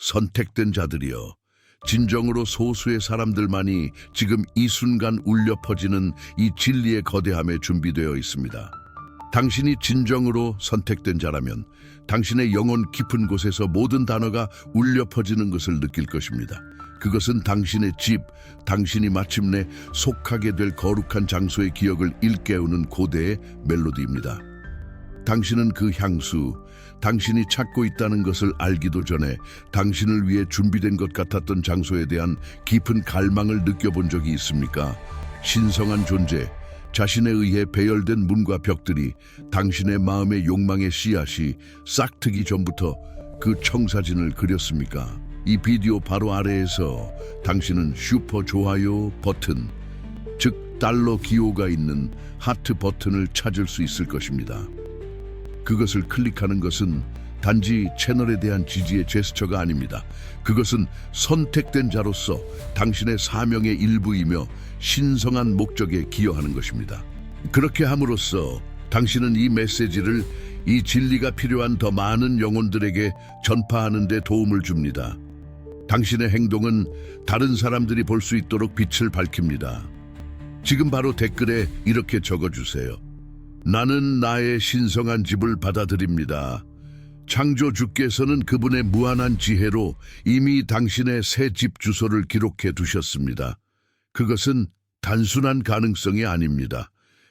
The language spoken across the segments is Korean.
선택된 자들이여, 진정으로 소수의 사람들만이 지금 이 순간 울려 퍼지는 이 진리의 거대함에 준비되어 있습니다. 당신이 진정으로 선택된 자라면 당신의 영혼 깊은 곳에서 모든 단어가 울려 퍼지는 것을 느낄 것입니다. 그것은 당신의 집, 당신이 마침내 속하게 될 거룩한 장소의 기억을 일깨우는 고대의 멜로디입니다. 당신은 그 향수, 당신이 찾고 있다는 것을 알기도 전에 당신을 위해 준비된 것 같았던 장소에 대한 깊은 갈망을 느껴본 적이 있습니까? 신성한 존재, 자신에 의해 배열된 문과 벽들이 당신의 마음의 욕망의 씨앗이 싹트기 전부터 그 청사진을 그렸습니까? 이 비디오 바로 아래에서 당신은 슈퍼 좋아요 버튼, 즉 달러 기호가 있는 하트 버튼을 찾을 수 있을 것입니다. 그것을 클릭하는 것은 단지 채널에 대한 지지의 제스처가 아닙니다. 그것은 선택된 자로서 당신의 사명의 일부이며 신성한 목적에 기여하는 것입니다. 그렇게 함으로써 당신은 이 메시지를, 이 진리가 필요한 더 많은 영혼들에게 전파하는 데 도움을 줍니다. 당신의 행동은 다른 사람들이 볼 수 있도록 빛을 밝힙니다. 지금 바로 댓글에 이렇게 적어주세요. 나는 나의 신성한 집을 받아들입니다. 창조주께서는 그분의 무한한 지혜로 이미 당신의 새 집 주소를 기록해 두셨습니다. 그것은 단순한 가능성이 아닙니다.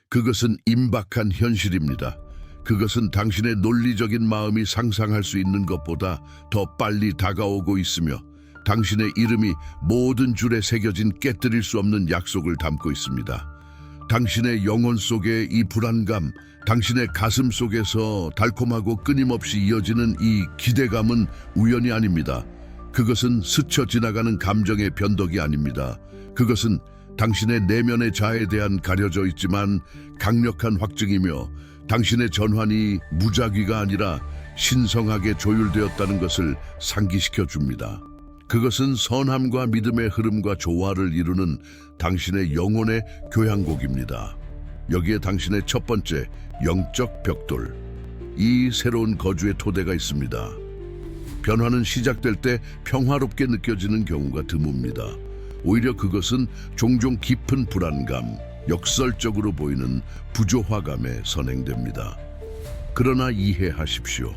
그것은 임박한 현실입니다. 그것은 당신의 논리적인 마음이 상상할 수 있는 것보다 더 빨리 다가오고 있으며 당신의 이름이 모든 줄에 새겨진 깨뜨릴 수 없는 약속을 담고 있습니다. 당신의 영혼 속의 이 불안감, 당신의 가슴 속에서 달콤하고 끊임없이 이어지는 이 기대감은 우연이 아닙니다. 그것은 스쳐 지나가는 감정의 변덕이 아닙니다. 그것은 당신의 내면의 자아에 대한 가려져 있지만 강력한 확증이며 당신의 전환이 무작위가 아니라 신성하게 조율되었다는 것을 상기시켜 줍니다. 그것은 선함과 믿음의 흐름과 조화를 이루는 당신의 영혼의 교향곡입니다. 여기에 당신의 첫 번째 영적 벽돌, 이 새로운 거주의 토대가 있습니다. 변화는 시작될 때 평화롭게 느껴지는 경우가 드뭅니다. 오히려 그것은 종종 깊은 불안감, 역설적으로 보이는 부조화감에 선행됩니다. 그러나 이해하십시오.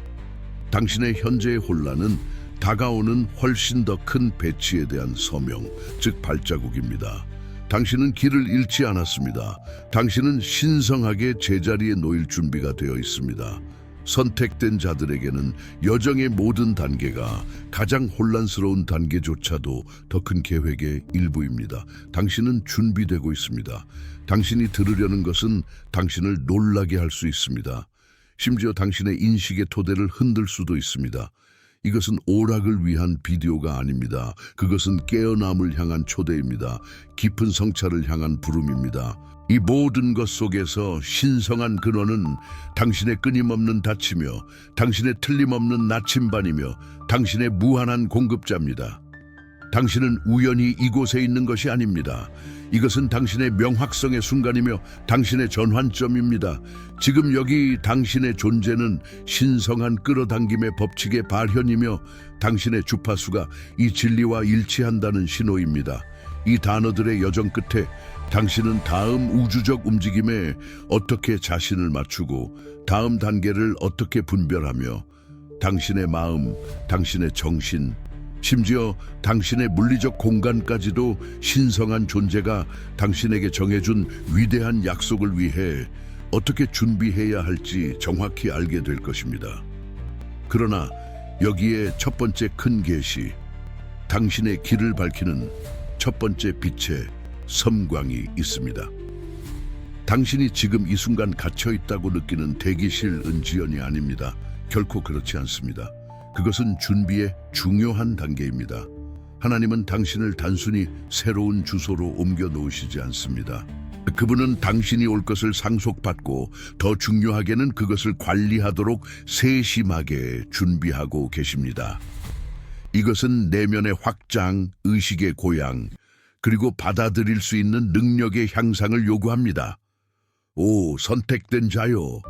당신의 현재의 혼란은 다가오는 훨씬 더 큰 배치에 대한 서명, 즉 발자국입니다. 당신은 길을 잃지 않았습니다. 당신은 신성하게 제자리에 놓일 준비가 되어 있습니다. 선택된 자들에게는 여정의 모든 단계가 가장 혼란스러운 단계조차도 더 큰 계획의 일부입니다. 당신은 준비되고 있습니다. 당신이 들으려는 것은 당신을 놀라게 할 수 있습니다. 심지어 당신의 인식의 토대를 흔들 수도 있습니다. 이것은 오락을 위한 비디오가 아닙니다. 그것은 깨어남을 향한 초대입니다. 깊은 성찰을 향한 부름입니다. 이 모든 것 속에서 신성한 근원은 당신의 끊임없는 닫히며 당신의 틀림없는 나침반이며 당신의 무한한 공급자입니다. 당신은 우연히 이곳에 있는 것이 아닙니다. 이것은 당신의 명확성의 순간이며 당신의 전환점입니다. 지금 여기 당신의 존재는 신성한 끌어당김의 법칙의 발현이며 당신의 주파수가 이 진리와 일치한다는 신호입니다. 이 단어들의 여정 끝에 당신은 다음 우주적 움직임에 어떻게 자신을 맞추고 다음 단계를 어떻게 분별하며 당신의 마음, 당신의 정신, 심지어 당신의 물리적 공간까지도 신성한 존재가 당신에게 정해준 위대한 약속을 위해 어떻게 준비해야 할지 정확히 알게 될 것입니다. 그러나 여기에 첫 번째 큰 계시, 당신의 길을 밝히는 첫 번째 빛의 섬광이 있습니다. 당신이 지금 이 순간 갇혀 있다고 느끼는 대기실 은지연이 아닙니다. 결코 그렇지 않습니다. 그것은 준비의 중요한 단계입니다. 하나님은 당신을 단순히 새로운 주소로 옮겨 놓으시지 않습니다. 그분은 당신이 올 것을 상속받고 더 중요하게는 그것을 관리하도록 세심하게 준비하고 계십니다. 이것은 내면의 확장, 의식의 고양, 그리고 받아들일 수 있는 능력의 향상을 요구합니다. 오, 선택된 자요.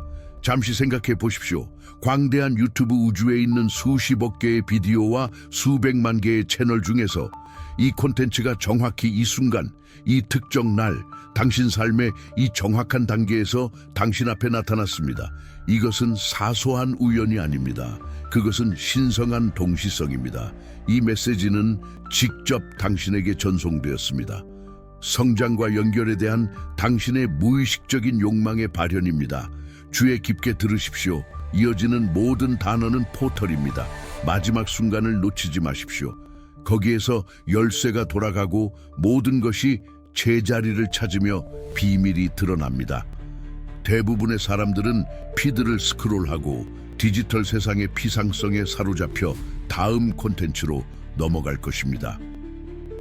잠시 생각해 보십시오. 광대한 유튜브 우주에 있는 수십억 개의 비디오와 수백만 개의 채널 중에서 이 콘텐츠가 정확히 이 순간, 이 특정 날, 당신 삶의 이 정확한 단계에서 당신 앞에 나타났습니다. 이것은 사소한 우연이 아닙니다. 그것은 신성한 동시성입니다. 이 메시지는 직접 당신에게 전송되었습니다. 성장과 연결에 대한 당신의 무의식적인 욕망의 발현입니다. 주의 깊게 들으십시오. 이어지는 모든 단어는 포털입니다. 마지막 순간을 놓치지 마십시오. 거기에서 열쇠가 돌아가고 모든 것이 제자리를 찾으며 비밀이 드러납니다. 대부분의 사람들은 피드를 스크롤하고 디지털 세상의 피상성에 사로잡혀 다음 콘텐츠로 넘어갈 것입니다.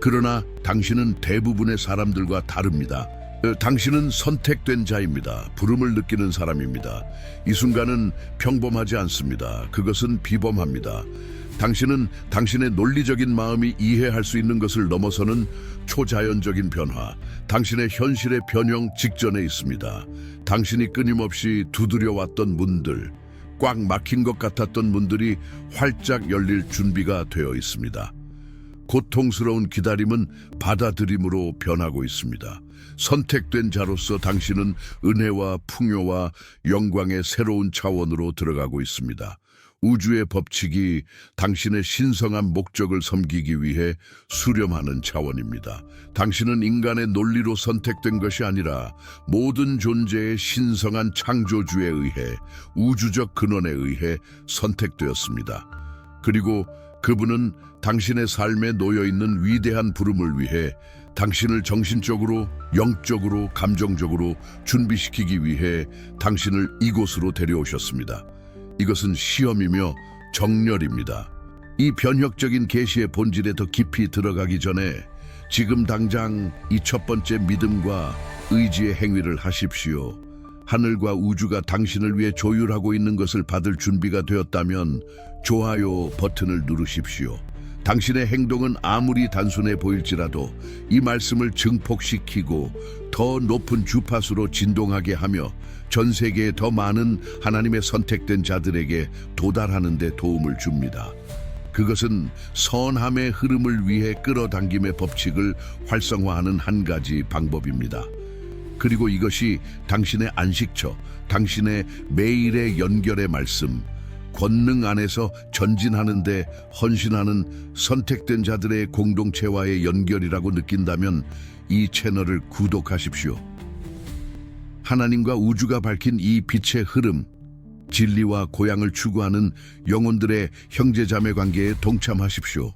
그러나 당신은 대부분의 사람들과 다릅니다. 당신은 선택된 자입니다. 부름을 느끼는 사람입니다. 이 순간은 평범하지 않습니다. 그것은 비범합니다. 당신은 당신의 논리적인 마음이 이해할 수 있는 것을 넘어서는 초자연적인 변화, 당신의 현실의 변형 직전에 있습니다. 당신이 끊임없이 두드려왔던 문들, 꽉 막힌 것 같았던 문들이 활짝 열릴 준비가 되어 있습니다. 고통스러운 기다림은 받아들임으로 변하고 있습니다. 선택된 자로서 당신은 은혜와 풍요와 영광의 새로운 차원으로 들어가고 있습니다. 우주의 법칙이 당신의 신성한 목적을 섬기기 위해 수렴하는 차원입니다. 당신은 인간의 논리로 선택된 것이 아니라 모든 존재의 신성한 창조주에 의해, 우주적 근원에 의해 선택되었습니다. 그리고 그분은 당신의 삶에 놓여있는 위대한 부름을 위해 당신을 정신적으로, 영적으로, 감정적으로 준비시키기 위해 당신을 이곳으로 데려오셨습니다. 이것은 시험이며 정렬입니다. 이 변혁적인 계시의 본질에 더 깊이 들어가기 전에 지금 당장 이 첫 번째 믿음과 의지의 행위를 하십시오. 하늘과 우주가 당신을 위해 조율하고 있는 것을 받을 준비가 되었다면 좋아요 버튼을 누르십시오. 당신의 행동은 아무리 단순해 보일지라도 이 말씀을 증폭시키고 더 높은 주파수로 진동하게 하며 전 세계에 더 많은 하나님의 선택된 자들에게 도달하는 데 도움을 줍니다. 그것은 선함의 흐름을 위해 끌어당김의 법칙을 활성화하는 한 가지 방법입니다. 그리고 이것이 당신의 안식처, 당신의 매일의 연결의 말씀, 권능 안에서 전진하는 데 헌신하는 선택된 자들의 공동체와의 연결이라고 느낀다면 이 채널을 구독하십시오. 하나님과 우주가 밝힌 이 빛의 흐름, 진리와 고향을 추구하는 영혼들의 형제자매 관계에 동참하십시오.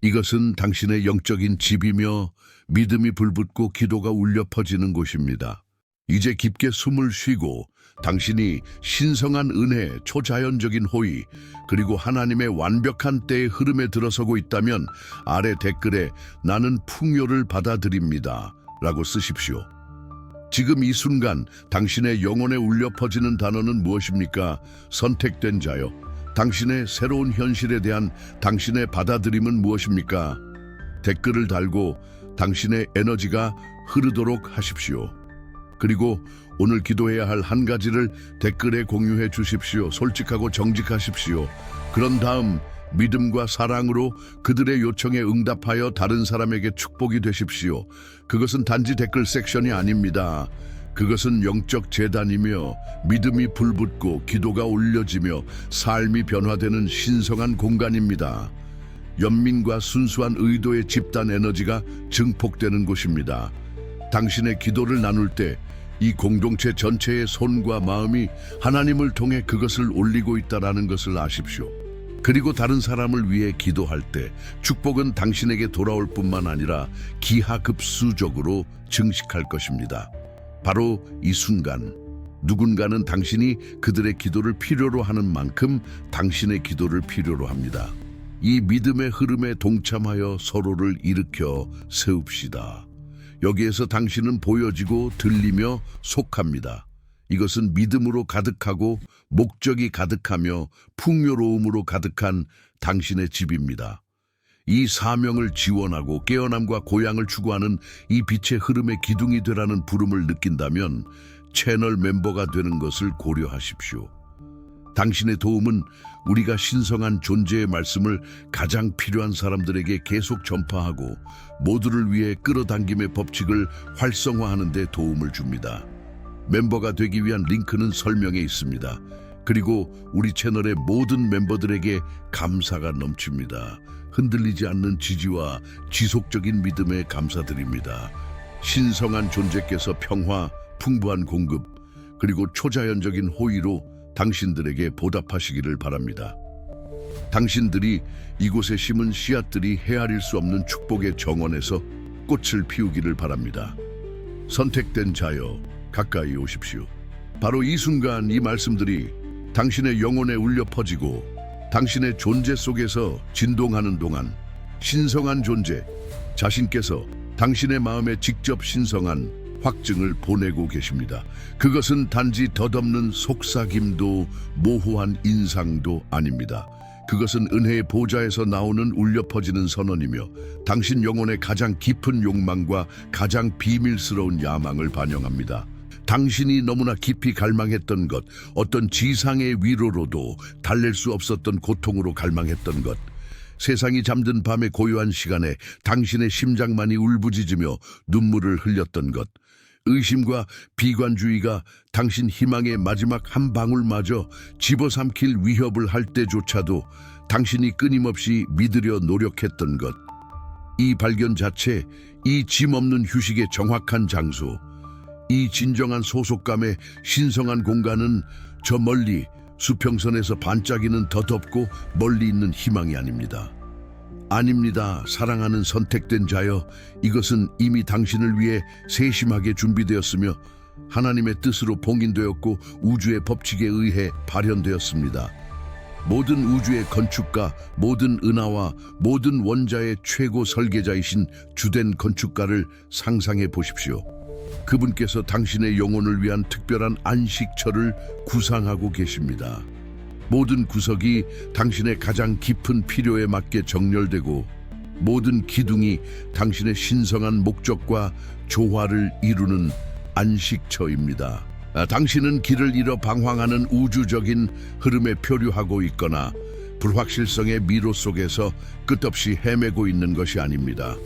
이것은 당신의 영적인 집이며 믿음이 불붙고 기도가 울려 퍼지는 곳입니다. 이제 깊게 숨을 쉬고 당신이 신성한 은혜, 초자연적인 호의, 그리고 하나님의 완벽한 때의 흐름에 들어서고 있다면 아래 댓글에 나는 풍요를 받아들입니다 라고 쓰십시오. 지금 이 순간 당신의 영혼에 울려 퍼지는 단어는 무엇입니까? 선택된 자요. 당신의 새로운 현실에 대한 당신의 받아들임은 무엇입니까? 댓글을 달고 당신의 에너지가 흐르도록 하십시오. 그리고 오늘 기도해야 할 한 가지를 댓글에 공유해 주십시오. 솔직하고 정직하십시오. 그런 다음 믿음과 사랑으로 그들의 요청에 응답하여 다른 사람에게 축복이 되십시오. 그것은 단지 댓글 섹션이 아닙니다. 그것은 영적 재단이며 믿음이 불붙고 기도가 올려지며 삶이 변화되는 신성한 공간입니다. 연민과 순수한 의도의 집단 에너지가 증폭되는 곳입니다. 당신의 기도를 나눌 때 이 공동체 전체의 손과 마음이 하나님을 통해 그것을 올리고 있다는 것을 아십시오. 그리고 다른 사람을 위해 기도할 때 축복은 당신에게 돌아올 뿐만 아니라 기하급수적으로 증식할 것입니다. 바로 이 순간 누군가는 당신이 그들의 기도를 필요로 하는 만큼 당신의 기도를 필요로 합니다. 이 믿음의 흐름에 동참하여 서로를 일으켜 세웁시다. 여기에서 당신은 보여지고 들리며 속합니다. 이것은 믿음으로 가득하고 목적이 가득하며 풍요로움으로 가득한 당신의 집입니다. 이 사명을 지원하고 깨어남과 고향을 추구하는 이 빛의 흐름의 기둥이 되라는 부름을 느낀다면 채널 멤버가 되는 것을 고려하십시오. 당신의 도움은 우리가 신성한 존재의 말씀을 가장 필요한 사람들에게 계속 전파하고 모두를 위해 끌어당김의 법칙을 활성화하는 데 도움을 줍니다. 멤버가 되기 위한 링크는 설명에 있습니다. 그리고 우리 채널의 모든 멤버들에게 감사가 넘칩니다. 흔들리지 않는 지지와 지속적인 믿음에 감사드립니다. 신성한 존재께서 평화, 풍부한 공급, 그리고 초자연적인 호의로 당신들에게 보답하시기를 바랍니다. 당신들이 이곳에 심은 씨앗들이 헤아릴 수 없는 축복의 정원에서 꽃을 피우기를 바랍니다. 선택된 자여, 가까이 오십시오. 바로 이 순간 이 말씀들이 당신의 영혼에 울려 퍼지고 당신의 존재 속에서 진동하는 동안 신성한 존재, 자신께서 당신의 마음에 직접 신성한 확증을 보내고 계십니다. 그것은 단지 덧없는 속삭임도 모호한 인상도 아닙니다. 그것은 은혜의 보좌에서 나오는 울려 퍼지는 선언이며 당신 영혼의 가장 깊은 욕망과 가장 비밀스러운 야망을 반영합니다. 당신이 너무나 깊이 갈망했던 것, 어떤 지상의 위로로도 달랠 수 없었던 고통으로 갈망했던 것, 세상이 잠든 밤의 고요한 시간에 당신의 심장만이 울부짖으며 눈물을 흘렸던 것, 의심과 비관주의가 당신 희망의 마지막 한 방울마저 집어삼킬 위협을 할 때조차도 당신이 끊임없이 믿으려 노력했던 것, 이 발견 자체, 이 짐없는 휴식의 정확한 장소, 이 진정한 소속감의 신성한 공간은 저 멀리 수평선에서 반짝이는 덧없고 멀리 있는 희망이 아닙니다. 아닙니다. 사랑하는 선택된 자여, 이것은 이미 당신을 위해 세심하게 준비되었으며 하나님의 뜻으로 봉인되었고 우주의 법칙에 의해 발현되었습니다. 모든 우주의 건축가, 모든 은하와 모든 원자의 최고 설계자이신 주된 건축가를 상상해 보십시오. 그분께서 당신의 영혼을 위한 특별한 안식처를 구상하고 계십니다. 모든 구석이 당신의 가장 깊은 필요에 맞게 정렬되고 모든 기둥이 당신의 신성한 목적과 조화를 이루는 안식처입니다. 당신은 길을 잃어 방황하는 우주적인 흐름에 표류하고 있거나 불확실성의 미로 속에서 끝없이 헤매고 있는 것이 아닙니다.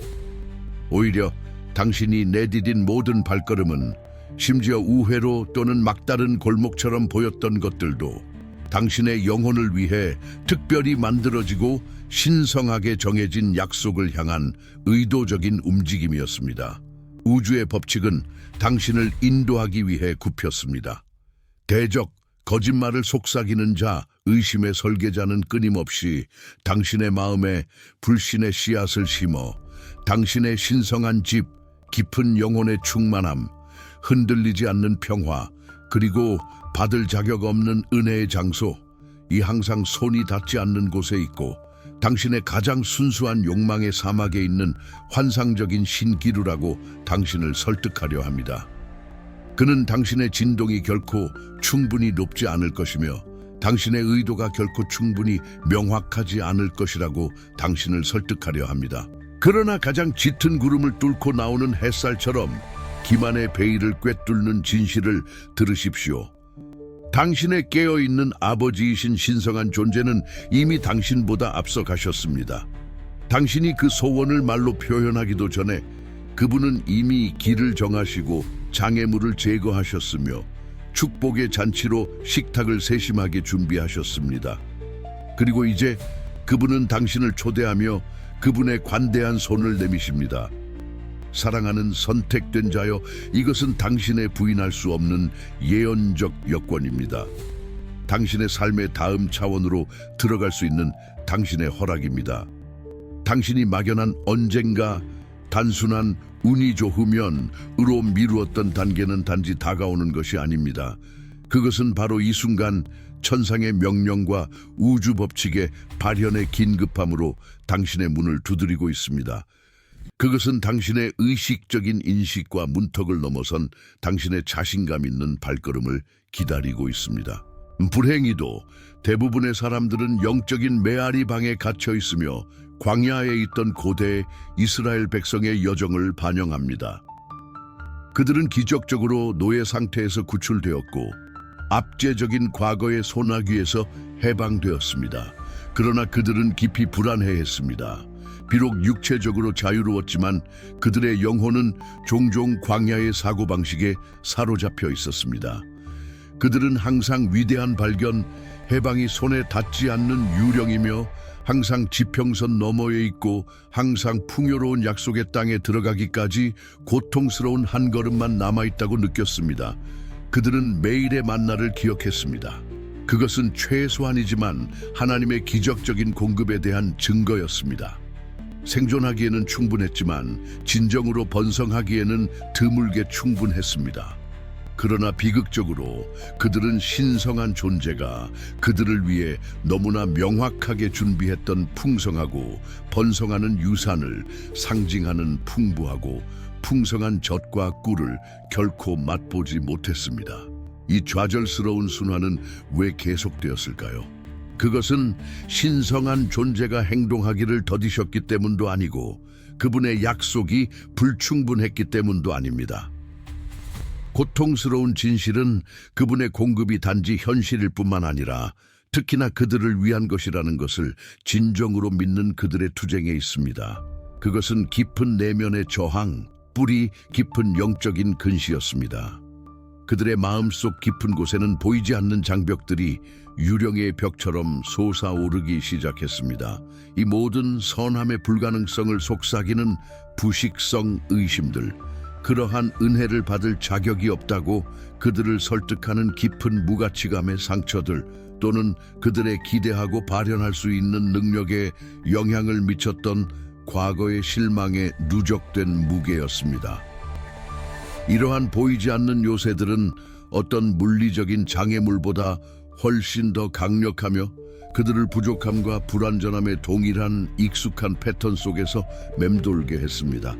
오히려 당신이 내디딘 모든 발걸음은, 심지어 우회로 또는 막다른 골목처럼 보였던 것들도 당신의 영혼을 위해 특별히 만들어지고 신성하게 정해진 약속을 향한 의도적인 움직임이었습니다. 우주의 법칙은 당신을 인도하기 위해 굽혔습니다. 대적, 거짓말을 속삭이는 자, 의심의 설계자는 끊임없이 당신의 마음에 불신의 씨앗을 심어 당신의 신성한 집, 깊은 영혼의 충만함, 흔들리지 않는 평화, 그리고 받을 자격 없는 은혜의 장소, 이 항상 손이 닿지 않는 곳에 있고 당신의 가장 순수한 욕망의 사막에 있는 환상적인 신기루라고 당신을 설득하려 합니다. 그는 당신의 진동이 결코 충분히 높지 않을 것이며 당신의 의도가 결코 충분히 명확하지 않을 것이라고 당신을 설득하려 합니다. 그러나 가장 짙은 구름을 뚫고 나오는 햇살처럼 기만의 베일을 꿰뚫는 진실을 들으십시오. 당신의 깨어있는 아버지이신 신성한 존재는 이미 당신보다 앞서 가셨습니다. 당신이 그 소원을 말로 표현하기도 전에 그분은 이미 길을 정하시고 장애물을 제거하셨으며 축복의 잔치로 식탁을 세심하게 준비하셨습니다. 그리고 이제 그분은 당신을 초대하며 그분의 관대한 손을 내미십니다. 사랑하는 선택된 자여, 이것은 당신의 부인할 수 없는 예언적 여권입니다. 당신의 삶의 다음 차원으로 들어갈 수 있는 당신의 허락입니다. 당신이 막연한 언젠가, 단순한 운이 좋으면으로 미루었던 단계는 단지 다가오는 것이 아닙니다. 그것은 바로 이 순간 천상의 명령과 우주 법칙의 발현의 긴급함으로 당신의 문을 두드리고 있습니다. 그것은 당신의 의식적인 인식과 문턱을 넘어선 당신의 자신감 있는 발걸음을 기다리고 있습니다. 불행히도 대부분의 사람들은 영적인 메아리 방에 갇혀 있으며 광야에 있던 고대 이스라엘 백성의 여정을 반영합니다. 그들은 기적적으로 노예 상태에서 구출되었고 압제적인 과거의 소나기에서 해방되었습니다. 그러나 그들은 깊이 불안해했습니다. 비록 육체적으로 자유로웠지만 그들의 영혼은 종종 광야의 사고방식에 사로잡혀 있었습니다. 그들은 항상 위대한 발견, 해방이 손에 닿지 않는 유령이며 항상 지평선 너머에 있고 항상 풍요로운 약속의 땅에 들어가기까지 고통스러운 한 걸음만 남아있다고 느꼈습니다. 그들은 매일의 만나를 기억했습니다. 그것은 최소한이지만 하나님의 기적적인 공급에 대한 증거였습니다. 생존하기에는 충분했지만 진정으로 번성하기에는 드물게 충분했습니다. 그러나 비극적으로 그들은 신성한 존재가 그들을 위해 너무나 명확하게 준비했던 풍성하고 번성하는 유산을 상징하는 풍부하고 풍성한 젖과 꿀을 결코 맛보지 못했습니다. 이 좌절스러운 순환은 왜 계속되었을까요? 그것은 신성한 존재가 행동하기를 더디셨기 때문도 아니고 그분의 약속이 불충분했기 때문도 아닙니다. 고통스러운 진실은 그분의 공급이 단지 현실일 뿐만 아니라 특히나 그들을 위한 것이라는 것을 진정으로 믿는 그들의 투쟁에 있습니다. 그것은 깊은 내면의 저항, 뿌리 깊은 영적인 근시였습니다. 그들의 마음속 깊은 곳에는 보이지 않는 장벽들이 유령의 벽처럼 솟아오르기 시작했습니다. 이 모든 선함의 불가능성을 속삭이는 부식성 의심들, 그러한 은혜를 받을 자격이 없다고 그들을 설득하는 깊은 무가치감의 상처들, 또는 그들의 기대하고 발현할 수 있는 능력에 영향을 미쳤던 과거의 실망에 누적된 무게였습니다. 이러한 보이지 않는 요새들은 어떤 물리적인 장애물보다 훨씬 더 강력하며 그들을 부족함과 불완전함에 동일한 익숙한 패턴 속에서 맴돌게 했습니다.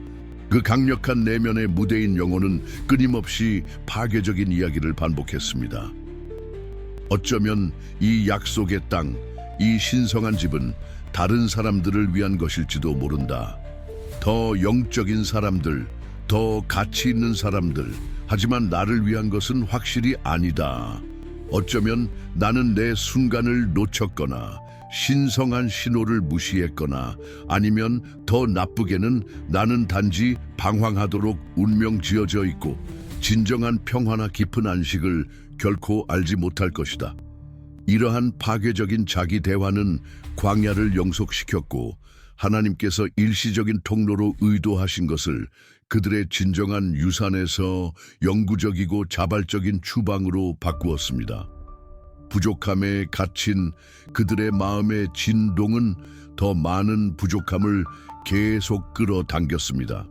그 강력한 내면의 무대인 영혼은 끊임없이 파괴적인 이야기를 반복했습니다. 어쩌면 이 약속의 땅, 이 신성한 집은 다른 사람들을 위한 것일지도 모른다. 더 영적인 사람들, 더 가치 있는 사람들, 하지만 나를 위한 것은 확실히 아니다. 어쩌면 나는 내 순간을 놓쳤거나 신성한 신호를 무시했거나 아니면 더 나쁘게는 나는 단지 방황하도록 운명 지어져 있고 진정한 평화나 깊은 안식을 결코 알지 못할 것이다. 이러한 파괴적인 자기 대화는 광야를 영속시켰고 하나님께서 일시적인 통로로 의도하신 것을 그들의 진정한 유산에서 영구적이고 자발적인 추방으로 바꾸었습니다. 부족함에 갇힌 그들의 마음의 진동은 더 많은 부족함을 계속 끌어당겼습니다.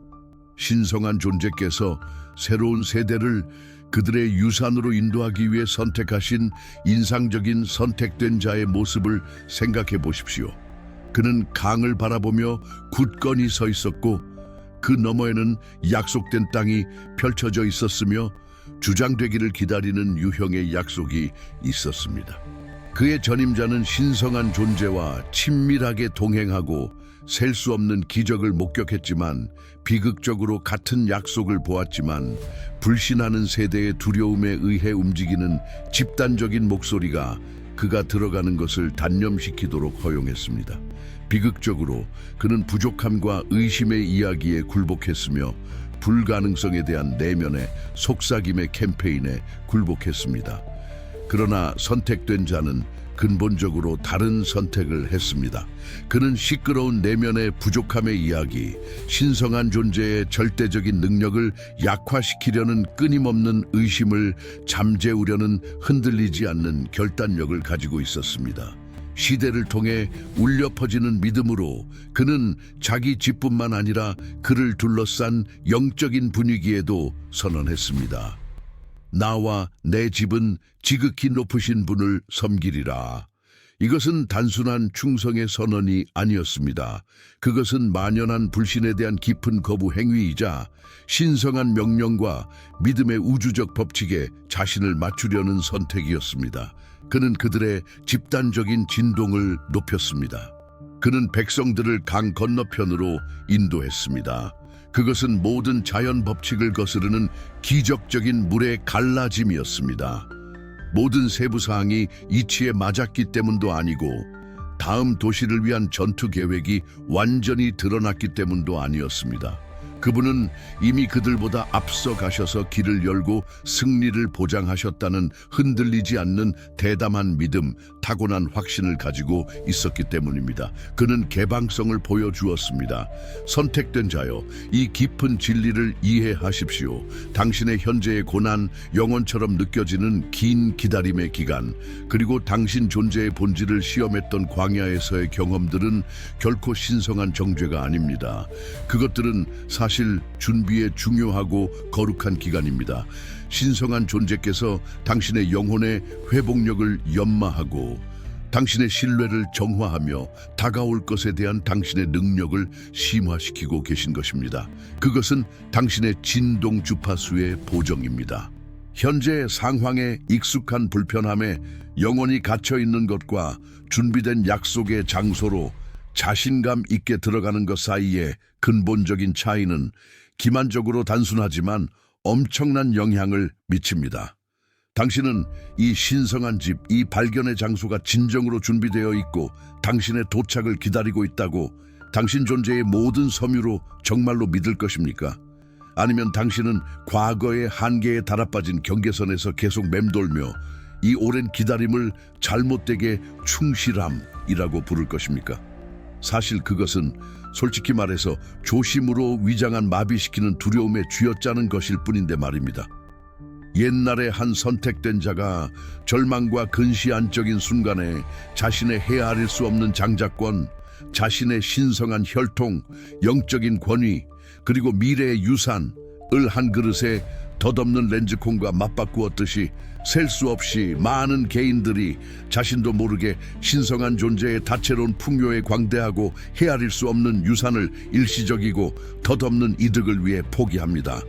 신성한 존재께서 새로운 세대를 그들의 유산으로 인도하기 위해 선택하신 인상적인 선택된 자의 모습을 생각해 보십시오. 그는 강을 바라보며 굳건히 서 있었고 그 너머에는 약속된 땅이 펼쳐져 있었으며 주장되기를 기다리는 유형의 약속이 있었습니다. 그의 전임자는 신성한 존재와 친밀하게 동행하고 셀 수 없는 기적을 목격했지만 비극적으로 같은 약속을 보았지만 불신하는 세대의 두려움에 의해 움직이는 집단적인 목소리가 그가 들어가는 것을 단념시키도록 허용했습니다. 비극적으로 그는 부족함과 의심의 이야기에 굴복했으며 불가능성에 대한 내면의 속삭임의 캠페인에 굴복했습니다. 그러나 선택된 자는 근본적으로 다른 선택을 했습니다. 그는 시끄러운 내면의 부족함의 이야기, 신성한 존재의 절대적인 능력을 약화시키려는 끊임없는 의심을 잠재우려는 흔들리지 않는 결단력을 가지고 있었습니다. 시대를 통해 울려 퍼지는 믿음으로 그는 자기 집뿐만 아니라 그를 둘러싼 영적인 분위기에도 선언했습니다. 나와 내 집은 지극히 높으신 분을 섬기리라. 이것은 단순한 충성의 선언이 아니었습니다. 그것은 만연한 불신에 대한 깊은 거부 행위이자 신성한 명령과 믿음의 우주적 법칙에 자신을 맞추려는 선택이었습니다. 그는 그들의 집단적인 진동을 높였습니다. 그는 백성들을 강 건너편으로 인도했습니다. 그것은 모든 자연 법칙을 거스르는 기적적인 물의 갈라짐이었습니다. 모든 세부 사항이 이치에 맞았기 때문도 아니고 다음 도시를 위한 전투 계획이 완전히 드러났기 때문도 아니었습니다. 그분은 이미 그들보다 앞서 가셔서 길을 열고 승리를 보장하셨다는 흔들리지 않는 대담한 믿음, 타고난 확신을 가지고 있었기 때문입니다. 그는 개방성을 보여주었습니다. 선택된 자여, 이 깊은 진리를 이해하십시오. 당신의 현재의 고난, 영원처럼 느껴지는 긴 기다림의 기간, 그리고 당신 존재의 본질을 시험했던 광야에서의 경험들은 결코 신성한 정죄가 아닙니다. 그것들은 사실 준비의 중요하고 거룩한 기간입니다. 신성한 존재께서 당신의 영혼의 회복력을 연마하고 당신의 신뢰를 정화하며 다가올 것에 대한 당신의 능력을 심화시키고 계신 것입니다. 그것은 당신의 진동 주파수의 보정입니다. 현재 상황의 익숙한 불편함에 영혼이 갇혀 있는 것과 준비된 약속의 장소로 자신감 있게 들어가는 것 사이의 근본적인 차이는 기만적으로 단순하지만 엄청난 영향을 미칩니다. 당신은 이 신성한 집, 이 발견의 장소가 진정으로 준비되어 있고 당신의 도착을 기다리고 있다고 당신 존재의 모든 섬유로 정말로 믿을 것입니까? 아니면 당신은 과거의 한계에 달아빠진 경계선에서 계속 맴돌며 이 오랜 기다림을 잘못되게 충실함이라고 부를 것입니까? 사실 그것은 솔직히 말해서 조심으로 위장한 마비시키는 두려움에 쥐어짜는 것일 뿐인데 말입니다. 옛날에 한 선택된 자가 절망과 근시안적인 순간에 자신의 헤아릴 수 없는 장자권, 자신의 신성한 혈통, 영적인 권위, 그리고 미래의 유산, 을 한 그릇에 덧없는 렌즈콩과 맞바꾸었듯이 셀 수 없이 많은 개인들이 자신도 모르게 신성한 존재의 다채로운 풍요에 광대하고 헤아릴 수 없는 유산을 일시적이고 덧없는 이득을 위해 포기합니다.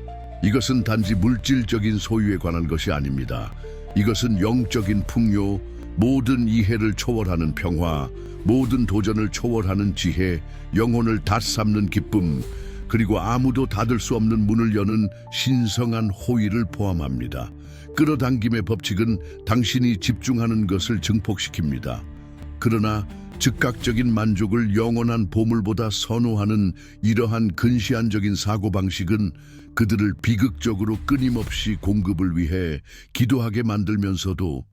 이것은 단지 물질적인 소유에 관한 것이 아닙니다. 이것은 영적인 풍요, 모든 이해를 초월하는 평화, 모든 도전을 초월하는 지혜, 영혼을 닷삼는 기쁨, 그리고 아무도 닫을 수 없는 문을 여는 신성한 호의를 포함합니다. 끌어당김의 법칙은 당신이 집중하는 것을 증폭시킵니다. 그러나 즉각적인 만족을 영원한 보물보다 선호하는 이러한 근시안적인 사고방식은 그들을 비극적으로 끊임없이 공급을 위해 기도하게 만들면서도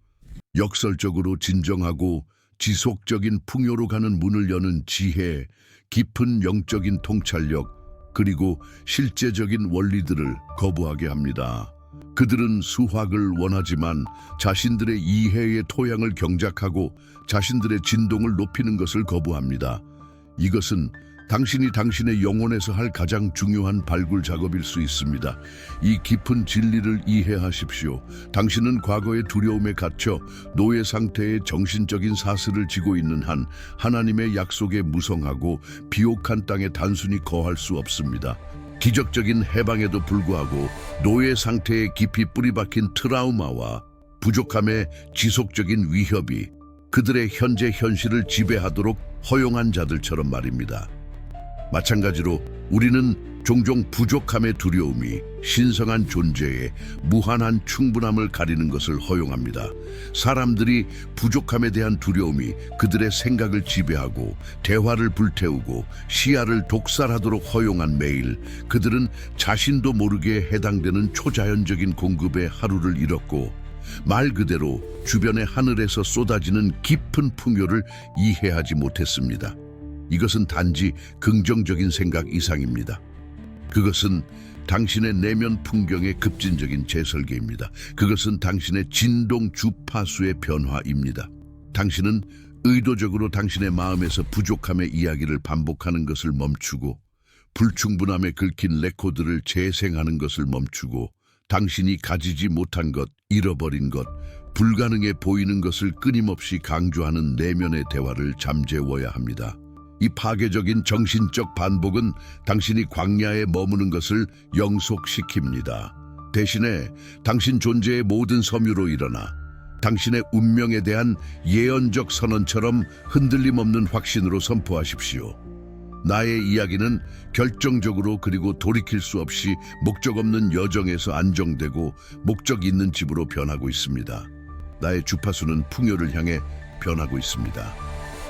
역설적으로 진정하고 지속적인 풍요로 가는 문을 여는 지혜, 깊은 영적인 통찰력, 그리고 실제적인 원리들을 거부하게 합니다. 그들은 수확을 원하지만 자신들의 이해의 토양을 경작하고 자신들의 진동을 높이는 것을 거부합니다. 이것은 당신이 당신의 영혼에서 할 가장 중요한 발굴 작업일 수 있습니다. 이 깊은 진리를 이해하십시오. 당신은 과거의 두려움에 갇혀 노예 상태의 정신적인 사슬을 지고 있는 한 하나님의 약속에 무성하고 비옥한 땅에 단순히 거할 수 없습니다. 기적적인 해방에도 불구하고 노예 상태에 깊이 뿌리박힌 트라우마와 부족함의 지속적인 위협이 그들의 현재 현실을 지배하도록 허용한 자들처럼 말입니다. 마찬가지로 우리는 종종 부족함의 두려움이 신성한 존재의 무한한 충분함을 가리는 것을 허용합니다. 사람들이 부족함에 대한 두려움이 그들의 생각을 지배하고 대화를 불태우고 시야를 독살하도록 허용한 매일, 그들은 자신도 모르게 해당되는 초자연적인 공급의 하루를 잃었고 말 그대로 주변의 하늘에서 쏟아지는 깊은 풍요를 이해하지 못했습니다. 이것은 단지 긍정적인 생각 이상입니다. 그것은 당신의 내면 풍경의 급진적인 재설계입니다. 그것은 당신의 진동 주파수의 변화입니다. 당신은 의도적으로 당신의 마음에서 부족함의 이야기를 반복하는 것을 멈추고 불충분함에 긁힌 레코드를 재생하는 것을 멈추고 당신이 가지지 못한 것, 잃어버린 것, 불가능해 보이는 것을 끊임없이 강조하는 내면의 대화를 잠재워야 합니다. 이 파괴적인 정신적 반복은 당신이 광야에 머무는 것을 영속시킵니다. 대신에 당신 존재의 모든 섬유로 일어나 당신의 운명에 대한 예언적 선언처럼 흔들림 없는 확신으로 선포하십시오. 나의 이야기는 결정적으로 그리고 돌이킬 수 없이 목적 없는 여정에서 안정되고 목적 있는 집으로 변하고 있습니다. 나의 주파수는 풍요를 향해 변하고 있습니다.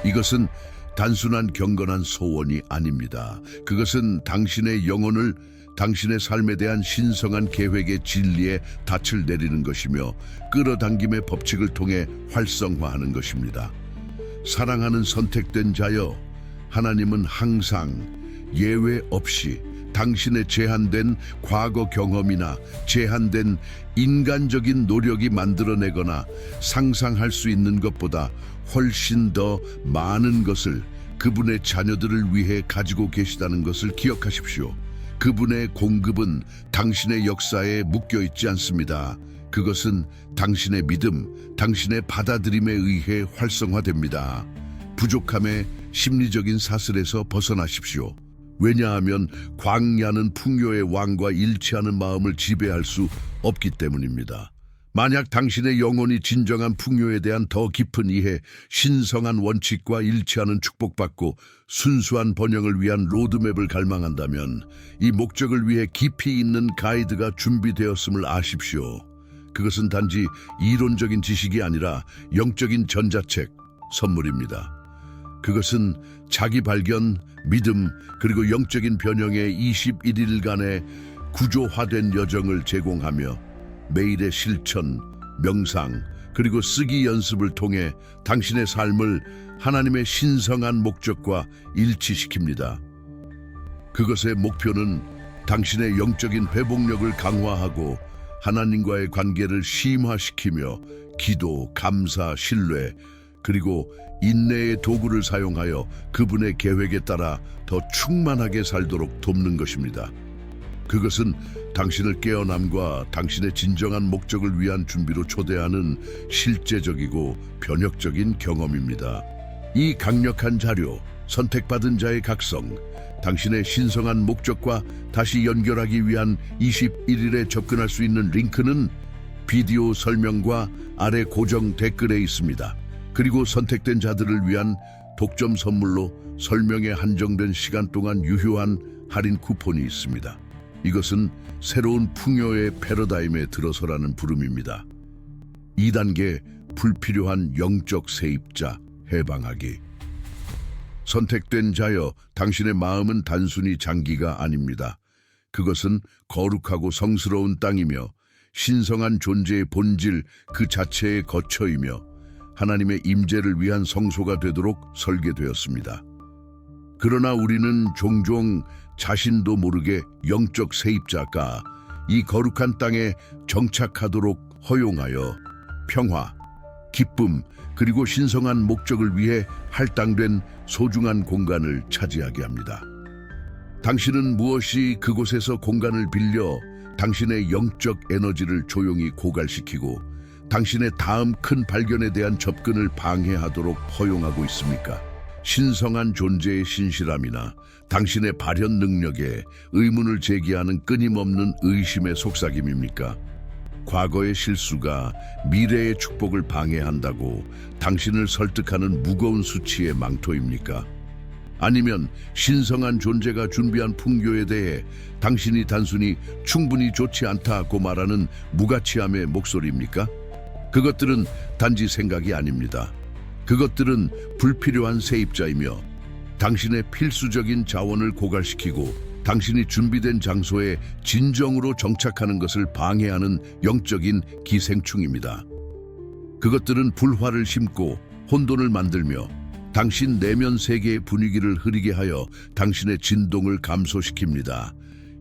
이것은 단순한 경건한 소원이 아닙니다. 그것은 당신의 영혼을 당신의 삶에 대한 신성한 계획의 진리에 닻을 내리는 것이며 끌어당김의 법칙을 통해 활성화하는 것입니다. 사랑하는 선택된 자여, 하나님은 항상 예외 없이 당신의 제한된 과거 경험이나 제한된 인간적인 노력이 만들어내거나 상상할 수 있는 것보다 훨씬 더 많은 것을 그분의 자녀들을 위해 가지고 계시다는 것을 기억하십시오. 그분의 공급은 당신의 역사에 묶여 있지 않습니다. 그것은 당신의 믿음, 당신의 받아들임에 의해 활성화됩니다. 부족함의 심리적인 사슬에서 벗어나십시오. 왜냐하면 광야는 풍요의 왕과 일치하는 마음을 지배할 수 없기 때문입니다. 만약 당신의 영혼이 진정한 풍요에 대한 더 깊은 이해, 신성한 원칙과 일치하는 축복받고 순수한 번영을 위한 로드맵을 갈망한다면 이 목적을 위해 깊이 있는 가이드가 준비되었음을 아십시오. 그것은 단지 이론적인 지식이 아니라 영적인 전자책, 선물입니다. 그것은 자기 발견, 믿음, 그리고 영적인 변형의 21일간의 구조화된 여정을 제공하며 매일의 실천, 명상, 그리고 쓰기 연습을 통해 당신의 삶을 하나님의 신성한 목적과 일치시킵니다. 그것의 목표는 당신의 영적인 회복력을 강화하고 하나님과의 관계를 심화시키며 기도, 감사, 신뢰, 그리고 인내의 도구를 사용하여 그분의 계획에 따라 더 충만하게 살도록 돕는 것입니다. 그것은 당신을 깨어남과 당신의 진정한 목적을 위한 준비로 초대하는 실제적이고 변혁적인 경험입니다. 이 강력한 자료, 선택받은 자의 각성, 당신의 신성한 목적과 다시 연결하기 위한 21일에 접근할 수 있는 링크는 비디오 설명과 아래 고정 댓글에 있습니다. 그리고 선택된 자들을 위한 독점 선물로 설명에 한정된 시간 동안 유효한 할인 쿠폰이 있습니다. 이것은 새로운 풍요의 패러다임에 들어서라는 부름입니다. 2단계 불필요한 영적 세입자 해방하기. 선택된 자여, 당신의 마음은 단순히 장기가 아닙니다. 그것은 거룩하고 성스러운 땅이며 신성한 존재의 본질 그 자체의 거처이며 하나님의 임재를 위한 성소가 되도록 설계되었습니다. 그러나 우리는 종종 자신도 모르게 영적 세입자가 이 거룩한 땅에 정착하도록 허용하여 평화, 기쁨, 그리고 신성한 목적을 위해 할당된 소중한 공간을 차지하게 합니다. 당신은 무엇이 그곳에서 공간을 빌려 당신의 영적 에너지를 조용히 고갈시키고 당신의 다음 큰 발견에 대한 접근을 방해하도록 허용하고 있습니까? 신성한 존재의 신실함이나 당신의 발현 능력에 의문을 제기하는 끊임없는 의심의 속삭임입니까? 과거의 실수가 미래의 축복을 방해한다고 당신을 설득하는 무거운 수치의 망토입니까? 아니면 신성한 존재가 준비한 풍요에 대해 당신이 단순히 충분히 좋지 않다고 말하는 무가치함의 목소리입니까? 그것들은 단지 생각이 아닙니다. 그것들은 불필요한 세입자이며 당신의 필수적인 자원을 고갈시키고 당신이 준비된 장소에 진정으로 정착하는 것을 방해하는 영적인 기생충입니다. 그것들은 불화를 심고 혼돈을 만들며 당신 내면 세계의 분위기를 흐리게 하여 당신의 진동을 감소시킵니다.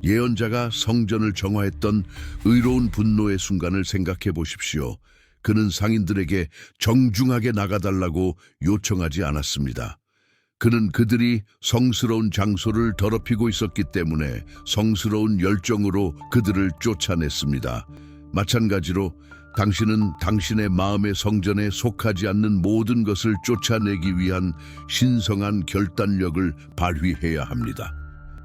예언자가 성전을 정화했던 의로운 분노의 순간을 생각해 보십시오. 그는 상인들에게 정중하게 나가달라고 요청하지 않았습니다. 그는 그들이 성스러운 장소를 더럽히고 있었기 때문에 성스러운 열정으로 그들을 쫓아냈습니다. 마찬가지로 당신은 당신의 마음의 성전에 속하지 않는 모든 것을 쫓아내기 위한 신성한 결단력을 발휘해야 합니다.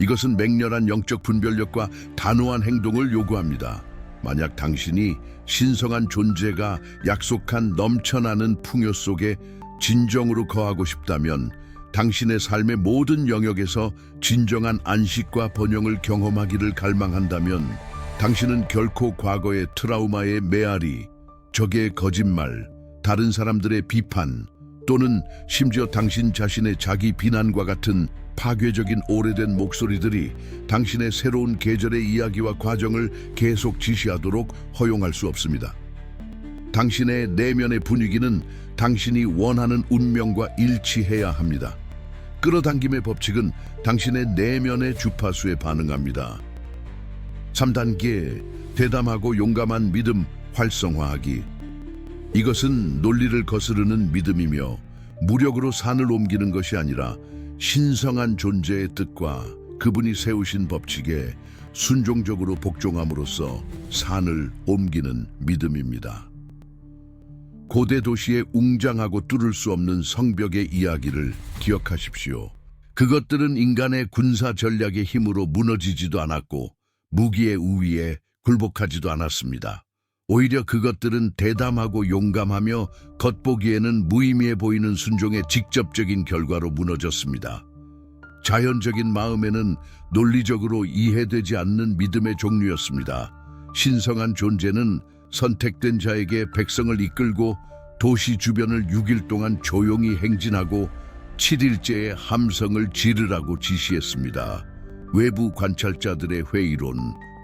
이것은 맹렬한 영적 분별력과 단호한 행동을 요구합니다. 만약 당신이 신성한 존재가 약속한 넘쳐나는 풍요 속에 진정으로 거하고 싶다면 당신의 삶의 모든 영역에서 진정한 안식과 번영을 경험하기를 갈망한다면 당신은 결코 과거의 트라우마의 메아리, 적의 거짓말, 다른 사람들의 비판 또는 심지어 당신 자신의 자기 비난과 같은 파괴적인 오래된 목소리들이 당신의 새로운 계절의 이야기와 과정을 계속 지시하도록 허용할 수 없습니다. 당신의 내면의 분위기는 당신이 원하는 운명과 일치해야 합니다. 끌어당김의 법칙은 당신의 내면의 주파수에 반응합니다. 3단계, 대담하고 용감한 믿음 활성화하기. 이것은 논리를 거스르는 믿음이며 무력으로 산을 옮기는 것이 아니라 신성한 존재의 뜻과 그분이 세우신 법칙에 순종적으로 복종함으로써 산을 옮기는 믿음입니다. 고대 도시의 웅장하고 뚫을 수 없는 성벽의 이야기를 기억하십시오. 그것들은 인간의 군사 전략의 힘으로 무너지지도 않았고 무기의 우위에 굴복하지도 않았습니다. 오히려 그것들은 대담하고 용감하며 겉보기에는 무의미해 보이는 순종의 직접적인 결과로 무너졌습니다. 자연적인 마음에는 논리적으로 이해되지 않는 믿음의 종류였습니다. 신성한 존재는 선택된 자에게 백성을 이끌고 도시 주변을 6일 동안 조용히 행진하고 7일째의 함성을 지르라고 지시했습니다. 외부 관찰자들의 회의론,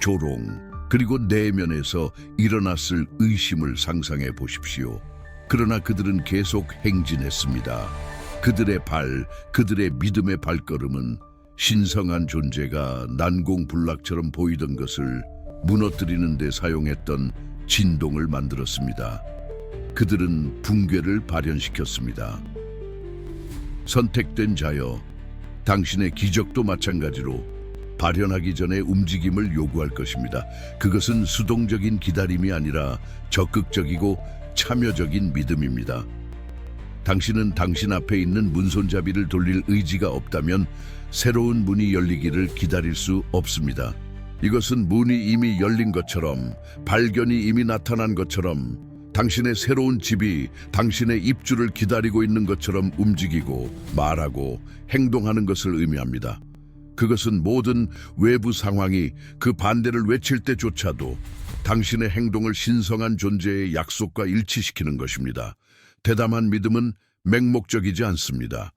조롱, 그리고 내면에서 일어났을 의심을 상상해 보십시오. 그러나 그들은 계속 행진했습니다. 그들의 믿음의 발걸음은 신성한 존재가 난공불락처럼 보이던 것을 무너뜨리는 데 사용했던 진동을 만들었습니다. 그들은 붕괴를 발현시켰습니다. 선택된 자여, 당신의 기적도 마찬가지로 발현하기 전에 움직임을 요구할 것입니다. 그것은 수동적인 기다림이 아니라 적극적이고 참여적인 믿음입니다. 당신은 당신 앞에 있는 문손잡이를 돌릴 의지가 없다면 새로운 문이 열리기를 기다릴 수 없습니다. 이것은 문이 이미 열린 것처럼, 발견이 이미 나타난 것처럼, 당신의 새로운 집이 당신의 입주를 기다리고 있는 것처럼 움직이고 말하고 행동하는 것을 의미합니다. 그것은 모든 외부 상황이 그 반대를 외칠 때조차도 당신의 행동을 신성한 존재의 약속과 일치시키는 것입니다. 대담한 믿음은 맹목적이지 않습니다.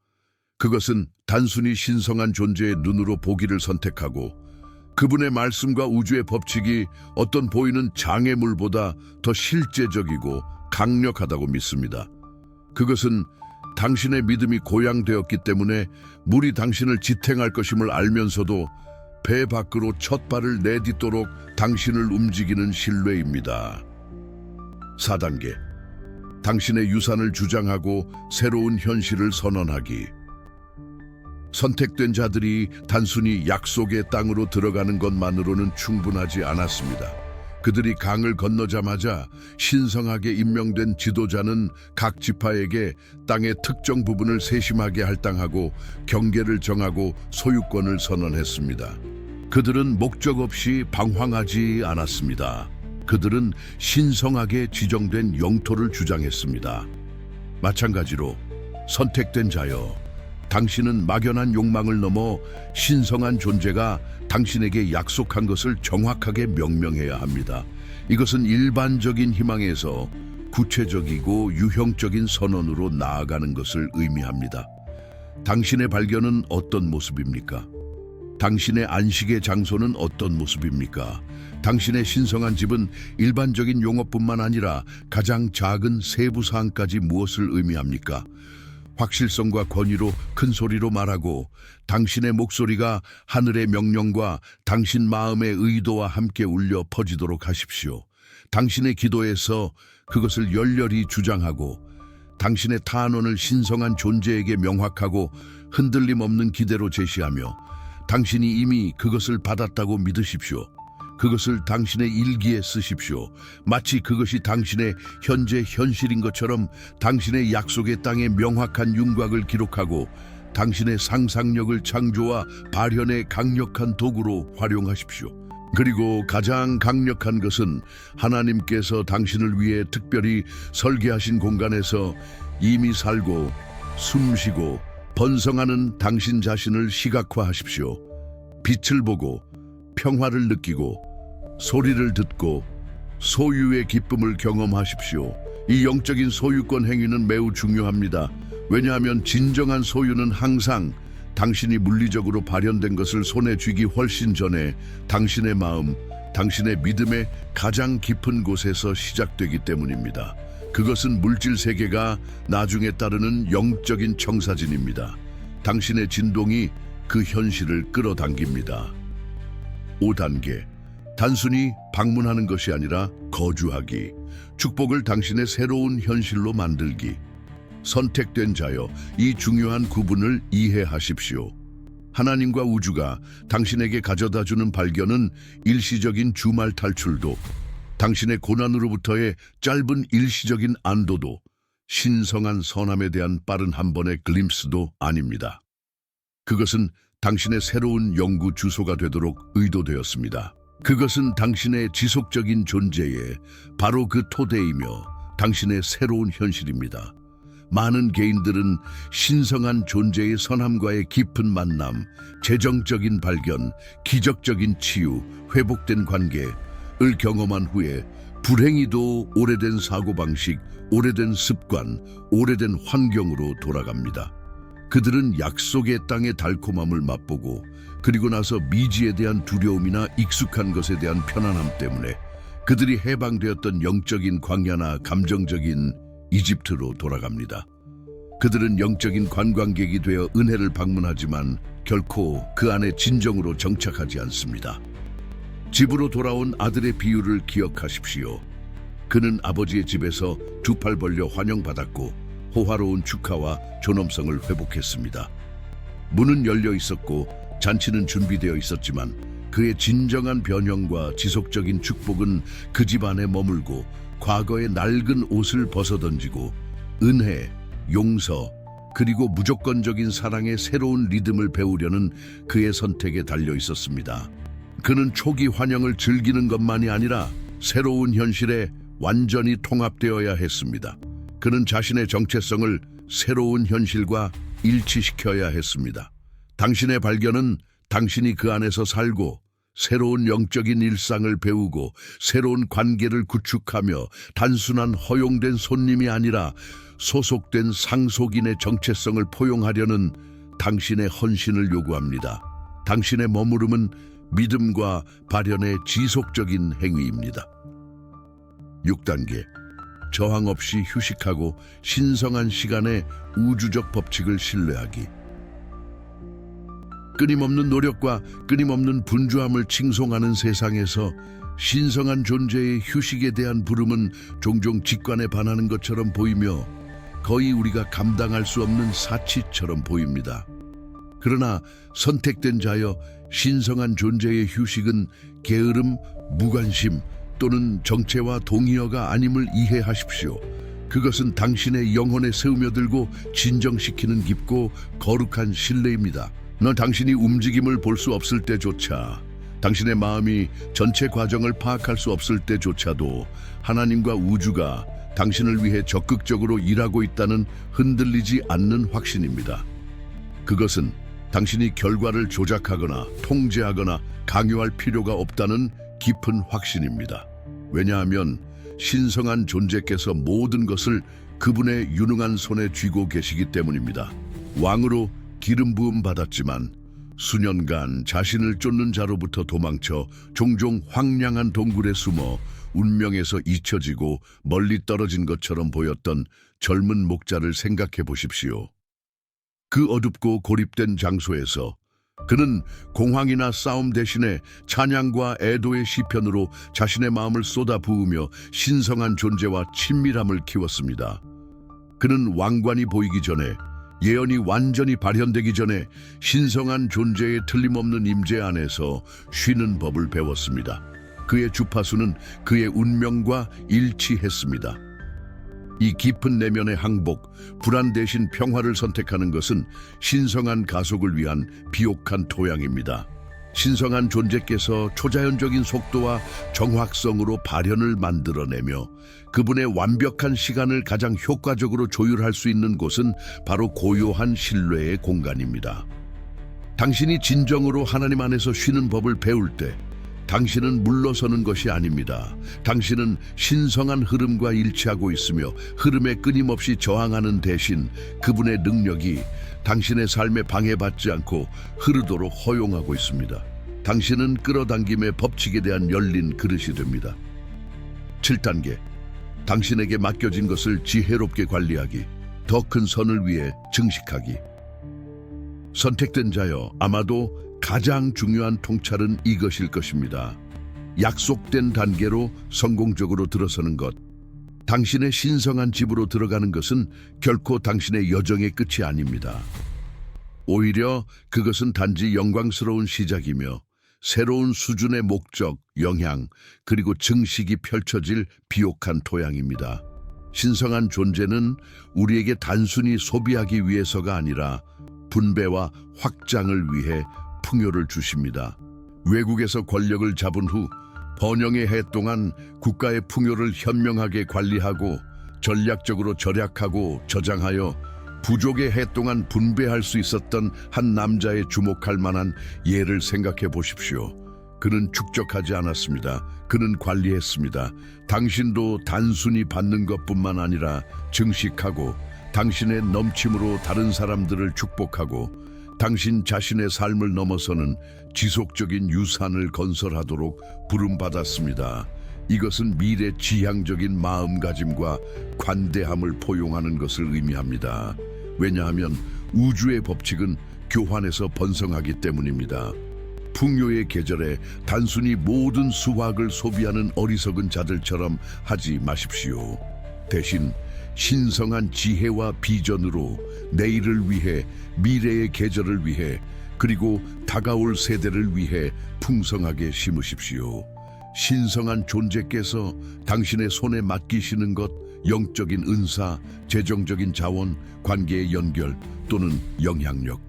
그것은 단순히 신성한 존재의 눈으로 보기를 선택하고 그분의 말씀과 우주의 법칙이 어떤 보이는 장애물보다 더 실제적이고 강력하다고 믿습니다. 그것은 당신의 믿음이 고양되었기 때문에 물이 당신을 지탱할 것임을 알면서도 배 밖으로 첫 발을 내딛도록 당신을 움직이는 신뢰입니다. 4단계, 당신의 유산을 주장하고 새로운 현실을 선언하기. 선택된 자들이 단순히 약속의 땅으로 들어가는 것만으로는 충분하지 않았습니다. 그들이 강을 건너자마자 신성하게 임명된 지도자는 각 지파에게 땅의 특정 부분을 세심하게 할당하고 경계를 정하고 소유권을 선언했습니다. 그들은 목적 없이 방황하지 않았습니다. 그들은 신성하게 지정된 영토를 주장했습니다. 마찬가지로 선택된 자여, 당신은 막연한 욕망을 넘어 신성한 존재가 당신에게 약속한 것을 정확하게 명명해야 합니다. 이것은 일반적인 희망에서 구체적이고 유형적인 선언으로 나아가는 것을 의미합니다. 당신의 발견은 어떤 모습입니까? 당신의 안식의 장소는 어떤 모습입니까? 당신의 신성한 집은 일반적인 용어뿐만 아니라 가장 작은 세부 사항까지 무엇을 의미합니까? 확실성과 권위로 큰 소리로 말하고 당신의 목소리가 하늘의 명령과 당신 마음의 의도와 함께 울려 퍼지도록 하십시오. 당신의 기도에서 그것을 열렬히 주장하고 당신의 탄원을 신성한 존재에게 명확하고 흔들림 없는 기대로 제시하며 당신이 이미 그것을 받았다고 믿으십시오. 그것을 당신의 일기에 쓰십시오. 마치 그것이 당신의 현재 현실인 것처럼 당신의 약속의 땅의 명확한 윤곽을 기록하고 당신의 상상력을 창조와 발현의 강력한 도구로 활용하십시오. 그리고 가장 강력한 것은 하나님께서 당신을 위해 특별히 설계하신 공간에서 이미 살고 숨쉬고 번성하는 당신 자신을 시각화하십시오. 빛을 보고 평화를 느끼고 소리를 듣고 소유의 기쁨을 경험하십시오. 이 영적인 소유권 행위는 매우 중요합니다. 왜냐하면 진정한 소유는 항상 당신이 물리적으로 발현된 것을 손에 쥐기 훨씬 전에 당신의 마음, 당신의 믿음의 가장 깊은 곳에서 시작되기 때문입니다. 그것은 물질 세계가 나중에 따르는 영적인 청사진입니다. 당신의 진동이 그 현실을 끌어당깁니다. 5단계. 단순히 방문하는 것이 아니라 거주하기. 축복을 당신의 새로운 현실로 만들기. 선택된 자여, 이 중요한 구분을 이해하십시오. 하나님과 우주가 당신에게 가져다주는 발견은 일시적인 주말 탈출도, 당신의 고난으로부터의 짧은 일시적인 안도도, 신성한 선함에 대한 빠른 한 번의 글림스도 아닙니다. 그것은 당신의 새로운 연구 주소가 되도록 의도되었습니다. 그것은 당신의 지속적인 존재에 바로 그 토대이며 당신의 새로운 현실입니다. 많은 개인들은 신성한 존재의 선함과의 깊은 만남, 재정적인 발견, 기적적인 치유, 회복된 관계를 경험한 후에 불행히도 오래된 사고방식, 오래된 습관, 오래된 환경으로 돌아갑니다. 그들은 약속의 땅의 달콤함을 맛보고 그리고 나서 미지에 대한 두려움이나 익숙한 것에 대한 편안함 때문에 그들이 해방되었던 영적인 광야나 감정적인 이집트로 돌아갑니다. 그들은 영적인 관광객이 되어 은혜를 방문하지만 결코 그 안에 진정으로 정착하지 않습니다. 집으로 돌아온 아들의 비유를 기억하십시오. 그는 아버지의 집에서 두 팔 벌려 환영받았고 호화로운 축하와 존엄성을 회복했습니다. 문은 열려 있었고 잔치는 준비되어 있었지만 그의 진정한 변형과 지속적인 축복은 그 집 안에 머물고 과거의 낡은 옷을 벗어던지고 은혜, 용서, 그리고 무조건적인 사랑의 새로운 리듬을 배우려는 그의 선택에 달려 있었습니다. 그는 초기 환영을 즐기는 것만이 아니라 새로운 현실에 완전히 통합되어야 했습니다. 그는 자신의 정체성을 새로운 현실과 일치시켜야 했습니다. 당신의 발견은 당신이 그 안에서 살고 새로운 영적인 일상을 배우고 새로운 관계를 구축하며 단순한 허용된 손님이 아니라 소속된 상속인의 정체성을 포용하려는 당신의 헌신을 요구합니다. 당신의 머무름은 믿음과 발현의 지속적인 행위입니다. 6단계. 저항 없이 휴식하고 신성한 시간의 우주적 법칙을 신뢰하기. 끊임없는 노력과 끊임없는 분주함을 칭송하는 세상에서 신성한 존재의 휴식에 대한 부름은 종종 직관에 반하는 것처럼 보이며 거의 우리가 감당할 수 없는 사치처럼 보입니다. 그러나 선택된 자여, 신성한 존재의 휴식은 게으름, 무관심 또는 정체와 동의어가 아님을 이해하십시오. 그것은 당신의 영혼에 스며들고 진정시키는 깊고 거룩한 신뢰입니다. 너 당신이 움직임을 볼 수 없을 때조차, 당신의 마음이 전체 과정을 파악할 수 없을 때조차도 하나님과 우주가 당신을 위해 적극적으로 일하고 있다는 흔들리지 않는 확신입니다. 그것은 당신이 결과를 조작하거나 통제하거나 강요할 필요가 없다는 깊은 확신입니다. 왜냐하면 신성한 존재께서 모든 것을 그분의 유능한 손에 쥐고 계시기 때문입니다. 왕으로 기름 부음 받았지만 수년간 자신을 쫓는 자로부터 도망쳐 종종 황량한 동굴에 숨어 운명에서 잊혀지고 멀리 떨어진 것처럼 보였던 젊은 목자를 생각해 보십시오. 그 어둡고 고립된 장소에서 그는 공황이나 싸움 대신에 찬양과 애도의 시편으로 자신의 마음을 쏟아부으며 신성한 존재와 친밀함을 키웠습니다. 그는 왕관이 보이기 전에, 예언이 완전히 발현되기 전에 신성한 존재의 틀림없는 임재 안에서 쉬는 법을 배웠습니다. 그의 주파수는 그의 운명과 일치했습니다. 이 깊은 내면의 항복, 불안 대신 평화를 선택하는 것은 신성한 가속을 위한 비옥한 토양입니다. 신성한 존재께서 초자연적인 속도와 정확성으로 발현을 만들어내며 그분의 완벽한 시간을 가장 효과적으로 조율할 수 있는 곳은 바로 고요한 신뢰의 공간입니다. 당신이 진정으로 하나님 안에서 쉬는 법을 배울 때 당신은 물러서는 것이 아닙니다. 당신은 신성한 흐름과 일치하고 있으며 흐름에 끊임없이 저항하는 대신 그분의 능력이 당신의 삶에 방해받지 않고 흐르도록 허용하고 있습니다. 당신은 끌어당김의 법칙에 대한 열린 그릇이 됩니다. 7단계. 당신에게 맡겨진 것을 지혜롭게 관리하기, 더 큰 선을 위해 증식하기. 선택된 자여, 아마도 가장 중요한 통찰은 이것일 것입니다. 약속된 단계로 성공적으로 들어서는 것. 당신의 신성한 집으로 들어가는 것은 결코 당신의 여정의 끝이 아닙니다. 오히려 그것은 단지 영광스러운 시작이며 새로운 수준의 목적, 영향, 그리고 증식이 펼쳐질 비옥한 토양입니다. 신성한 존재는 우리에게 단순히 소비하기 위해서가 아니라 분배와 확장을 위해 풍요를 주십니다. 외국에서 권력을 잡은 후 번영의 해 동안 국가의 풍요를 현명하게 관리하고 전략적으로 절약하고 저장하여 부족의 해 동안 분배할 수 있었던 한 남자의 주목할 만한 예를 생각해 보십시오. 그는 축적하지 않았습니다. 그는 관리했습니다. 당신도 단순히 받는 것뿐만 아니라 증식하고 당신의 넘침으로 다른 사람들을 축복하고 당신 자신의 삶을 넘어서는 지속적인 유산을 건설하도록 부름받았습니다. 이것은 미래 지향적인 마음가짐과 관대함을 포용하는 것을 의미합니다. 왜냐하면 우주의 법칙은 교환에서 번성하기 때문입니다. 풍요의 계절에 단순히 모든 수확을 소비하는 어리석은 자들처럼 하지 마십시오. 대신 신성한 지혜와 비전으로 내일을 위해, 미래의 계절을 위해, 그리고 다가올 세대를 위해 풍성하게 심으십시오. 신성한 존재께서 당신의 손에 맡기시는 것, 영적인 은사, 재정적인 자원, 관계의 연결 또는 영향력.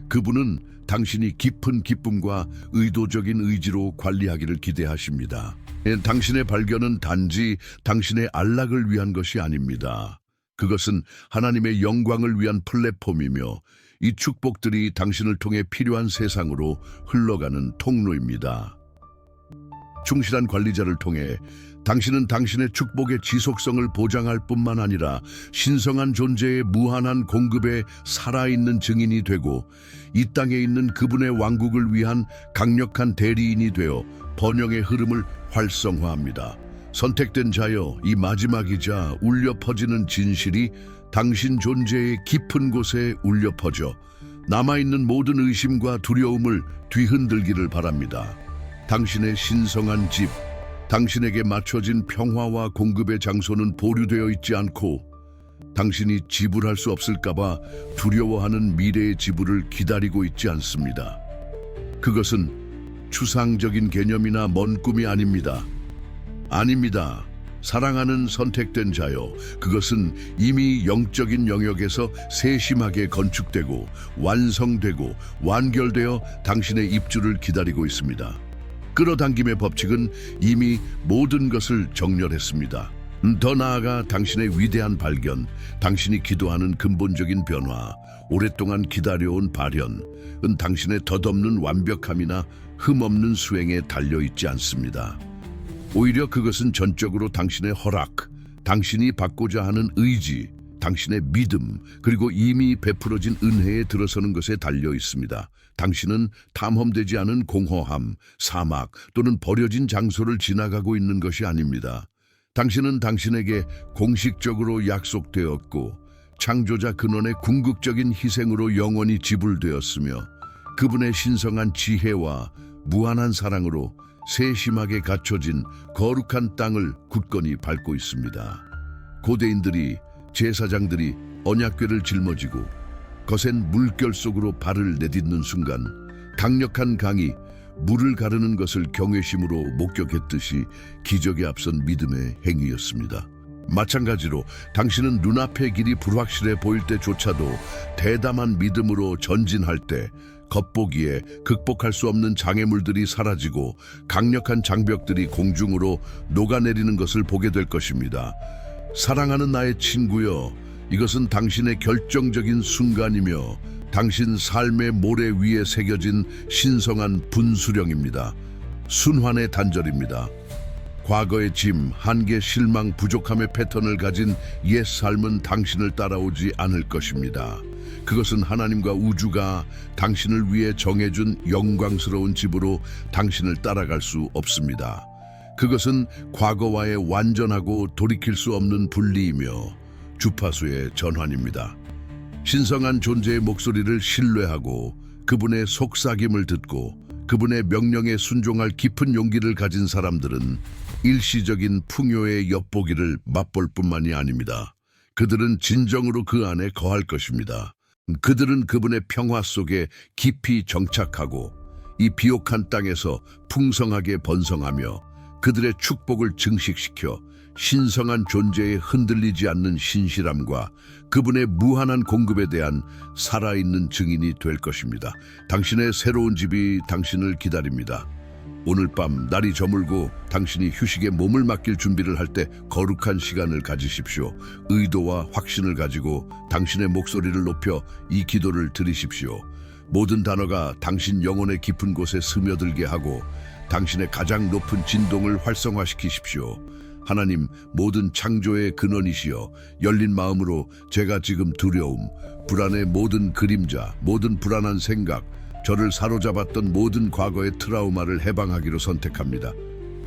그분은 당신이 깊은 기쁨과 의도적인 의지로 관리하기를 기대하십니다. 당신의 발견은 단지 당신의 안락을 위한 것이 아닙니다. 그것은 하나님의 영광을 위한 플랫폼이며 이 축복들이 당신을 통해 필요한 세상으로 흘러가는 통로입니다. 충실한 관리자를 통해 당신은 당신의 축복의 지속성을 보장할 뿐만 아니라 신성한 존재의 무한한 공급에 살아있는 증인이 되고 이 땅에 있는 그분의 왕국을 위한 강력한 대리인이 되어 번영의 흐름을 활성화합니다. 선택된 자여, 이 마지막이자 울려 퍼지는 진실이 당신 존재의 깊은 곳에 울려 퍼져 남아있는 모든 의심과 두려움을 뒤흔들기를 바랍니다. 당신의 신성한 집, 당신에게 맞춰진 평화와 공급의 장소는 보류되어 있지 않고 당신이 지불할 수 없을까봐 두려워하는 미래의 지불을 기다리고 있지 않습니다. 그것은 추상적인 개념이나 먼 꿈이 아닙니다. 아닙니다. 사랑하는 선택된 자여, 그것은 이미 영적인 영역에서 세심하게 건축되고 완성되고 완결되어 당신의 입주를 기다리고 있습니다. 끌어당김의 법칙은 이미 모든 것을 정렬했습니다. 더 나아가 당신의 위대한 발견, 당신이 기도하는 근본적인 변화, 오랫동안 기다려온 발현은 당신의 덧없는 완벽함이나 흠없는 수행에 달려있지 않습니다. 오히려 그것은 전적으로 당신의 허락, 당신이 받고자 하는 의지, 당신의 믿음, 그리고 이미 베풀어진 은혜에 들어서는 것에 달려 있습니다. 당신은 탐험되지 않은 공허함, 사막 또는 버려진 장소를 지나가고 있는 것이 아닙니다. 당신은 당신에게 공식적으로 약속되었고 창조자 근원의 궁극적인 희생으로 영원히 지불되었으며 그분의 신성한 지혜와 무한한 사랑으로 세심하게 갖춰진 거룩한 땅을 굳건히 밟고 있습니다. 고대인들이, 제사장들이 언약궤를 짊어지고 거센 물결 속으로 발을 내딛는 순간 강력한 강이 물을 가르는 것을 경외심으로 목격했듯이 기적에 앞선 믿음의 행위였습니다. 마찬가지로 당신은 눈앞의 길이 불확실해 보일 때조차도 대담한 믿음으로 전진할 때 겉보기에 극복할 수 없는 장애물들이 사라지고 강력한 장벽들이 공중으로 녹아내리는 것을 보게 될 것입니다. 사랑하는 나의 친구여, 이것은 당신의 결정적인 순간이며 당신 삶의 모래 위에 새겨진 신성한 분수령입니다. 순환의 단절입니다. 과거의 짐, 한계, 실망, 부족함의 패턴을 가진 옛 삶은 당신을 따라오지 않을 것입니다. 그것은 하나님과 우주가 당신을 위해 정해준 영광스러운 집으로 당신을 따라갈 수 없습니다. 그것은 과거와의 완전하고 돌이킬 수 없는 분리이며 주파수의 전환입니다. 신성한 존재의 목소리를 신뢰하고 그분의 속삭임을 듣고 그분의 명령에 순종할 깊은 용기를 가진 사람들은 일시적인 풍요의 엿보기를 맛볼 뿐만이 아닙니다. 그들은 진정으로 그 안에 거할 것입니다. 그들은 그분의 평화 속에 깊이 정착하고 이 비옥한 땅에서 풍성하게 번성하며 그들의 축복을 증식시켜 신성한 존재에 흔들리지 않는 신실함과 그분의 무한한 공급에 대한 살아있는 증인이 될 것입니다. 당신의 새로운 집이 당신을 기다립니다. 오늘 밤 날이 저물고 당신이 휴식에 몸을 맡길 준비를 할 때 거룩한 시간을 가지십시오. 의도와 확신을 가지고 당신의 목소리를 높여 이 기도를 드리십시오. 모든 단어가 당신 영혼의 깊은 곳에 스며들게 하고 당신의 가장 높은 진동을 활성화시키십시오. 하나님, 모든 창조의 근원이시여, 열린 마음으로 제가 지금 두려움, 불안의 모든 그림자, 모든 불안한 생각, 저를 사로잡았던 모든 과거의 트라우마를 해방하기로 선택합니다.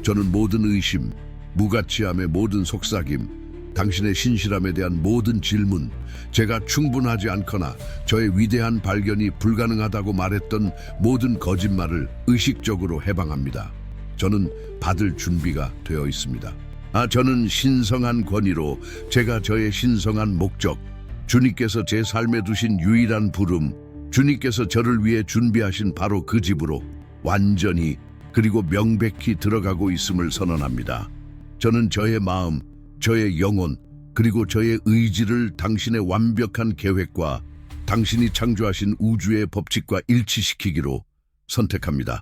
저는 모든 의심, 무가치함의 모든 속삭임, 당신의 신실함에 대한 모든 질문, 제가 충분하지 않거나 저의 위대한 발견이 불가능하다고 말했던 모든 거짓말을 의식적으로 해방합니다. 저는 받을 준비가 되어 있습니다. 저는 신성한 권위로 제가 저의 신성한 목적, 주님께서 제 삶에 두신 유일한 부름, 주님께서 저를 위해 준비하신 바로 그 집으로 완전히 그리고 명백히 들어가고 있음을 선언합니다. 저는 저의 마음, 저의 영혼, 그리고 저의 의지를 당신의 완벽한 계획과 당신이 창조하신 우주의 법칙과 일치시키기로 선택합니다.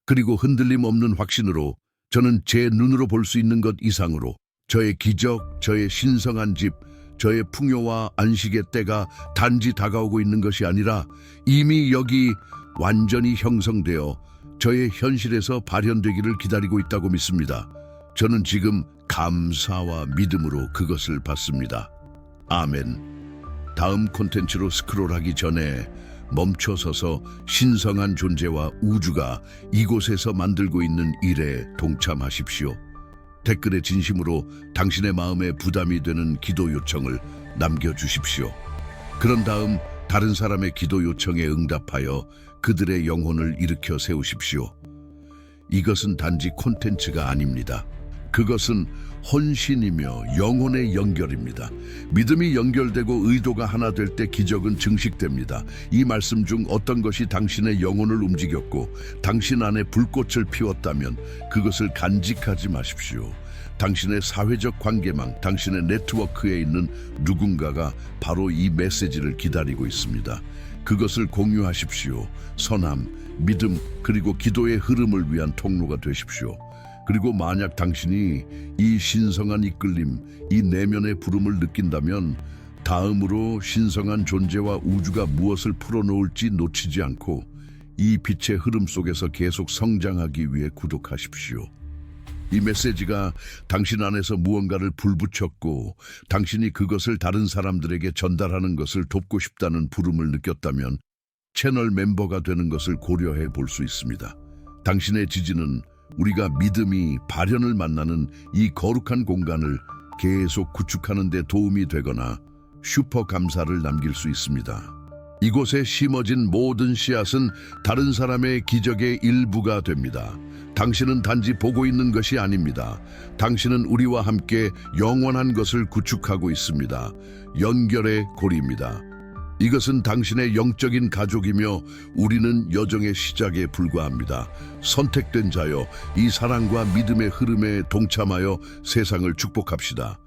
그리고 흔들림 없는 확신으로 저는 제 눈으로 볼 수 있는 것 이상으로 저의 기적, 저의 신성한 집, 저의 풍요와 안식의 때가 단지 다가오고 있는 것이 아니라 이미 여기 완전히 형성되어 저의 현실에서 발현되기를 기다리고 있다고 믿습니다. 저는 지금 감사와 믿음으로 그것을 받습니다. 아멘. 다음 콘텐츠로 스크롤하기 전에 멈춰서서 신성한 존재와 우주가 이곳에서 만들고 있는 일에 동참하십시오. 댓글에 진심으로 당신의 마음에 부담이 되는 기도 요청을 남겨주십시오. 그런 다음 다른 사람의 기도 요청에 응답하여 그들의 영혼을 일으켜 세우십시오. 이것은 단지 콘텐츠가 아닙니다. 그것은 헌신이며 영혼의 연결입니다. 믿음이 연결되고 의도가 하나 될 때 기적은 증식됩니다. 이 말씀 중 어떤 것이 당신의 영혼을 움직였고 당신 안에 불꽃을 피웠다면 그것을 간직하지 마십시오. 당신의 사회적 관계망, 당신의 네트워크에 있는 누군가가 바로 이 메시지를 기다리고 있습니다. 그것을 공유하십시오. 선함, 믿음, 그리고 기도의 흐름을 위한 통로가 되십시오. 그리고 만약 당신이 이 신성한 이끌림, 이 내면의 부름을 느낀다면 다음으로 신성한 존재와 우주가 무엇을 풀어놓을지 놓치지 않고 이 빛의 흐름 속에서 계속 성장하기 위해 구독하십시오. 이 메시지가 당신 안에서 무언가를 불붙였고 당신이 그것을 다른 사람들에게 전달하는 것을 돕고 싶다는 부름을 느꼈다면 채널 멤버가 되는 것을 고려해 볼 수 있습니다. 당신의 지지는 우리가 믿음이 발현을 만나는 이 거룩한 공간을 계속 구축하는 데 도움이 되거나 슈퍼 감사를 남길 수 있습니다. 이곳에 심어진 모든 씨앗은 다른 사람의 기적의 일부가 됩니다. 당신은 단지 보고 있는 것이 아닙니다. 당신은 우리와 함께 영원한 것을 구축하고 있습니다. 연결의 고리입니다. 이것은 당신의 영적인 가족이며 우리는 여정의 시작에 불과합니다. 선택된 자여, 이 사랑과 믿음의 흐름에 동참하여 세상을 축복합시다.